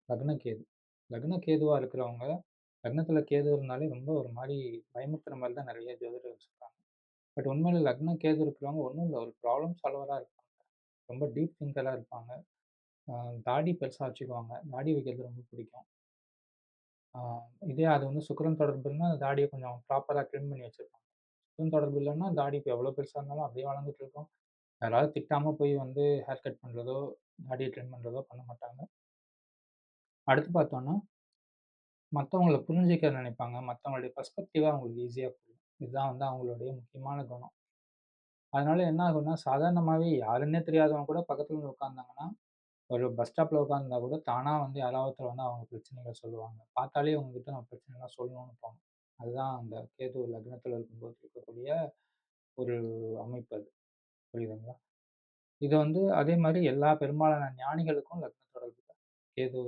லக்ன கேது. லக்ன கேதுவா இருக்கிறவங்க, லக்னத்தில கேது இருந்தாலே ரொம்ப ஒரு மாரி பயமுறுத்துற மாரி தான் நெறைய ஜோதிடர்கள் சொல்றாங்க. பட் உண்மையில லக்ன கேது இருக்கிறவங்க ஒண்ணும் இல்ல. ஒரு ப்ராப்ளம் சால்வரா இருப்பாங்க. ரொம்ப டீப் திங்கரா இருப்பாங்க. அ தாடி பெருசா வச்சுக்குவாங்க. தாடி வைக்கிறது ரொம்ப பிடிக்கும். ஆ இதே அது வந்து சுக்கிரன் தொடர்பு இருந்தா, அந்த தாடிய கொஞ்சம் ப்ராப்பரா ட்ரிம் பண்ணி வச்சிருப்பாங்க. சுக்கிரன் தொடர்பு இல்லன்னா, தாடி இப்ப எவ்வளோ பெருசா இருந்தாலும் அப்படியே வளர்ந்துட்டு இருக்கும். யாராவது திட்டாம போய் வந்து ஹேர் கட் பண்றதோ, தாடிய ட்ரிம் பண்றதோ பண்ண மாட்டாங்க. அடுத்து பார்த்தோம்னா, மத்தவங்கள புரிஞ்சுக்க நினைப்பாங்க. மத்தவங்களுடைய பெர்ஸ்பெக்டிவ அவங்களுக்கு ஈஸியா புரியும். இதுதான் வந்து அவங்களுடைய முக்கியமான குணம். அதனால என்ன ஆகும்னா, சாதாரணமாவே யாருன்னே தெரியாதவங்க கூட பக்கத்துல வந்து உட்கார்ந்தாங்கன்னா, ஒரு பஸ் ஸ்டாப்ல உட்கார்ந்திருந்தா கூட தானா வந்து யாராவது ஒருத்தர் வந்து அவங்க பிரச்சனைகள சொல்லுவாங்க. பார்த்தாலே உங்ககிட்ட நம்ம பிரச்சனைலாம் சொல்லணும்னு தோணும். அதுதான் அந்த கேது லக்னத்துல இருக்கும்போது இருக்கக்கூடிய ஒரு அமைப்பு அது. புரியுதுங்களா? இது வந்து அதே மாரி எல்லா பெரும்பாலான ஞானிகளுக்கும் லக்ன தொடர்பு கேது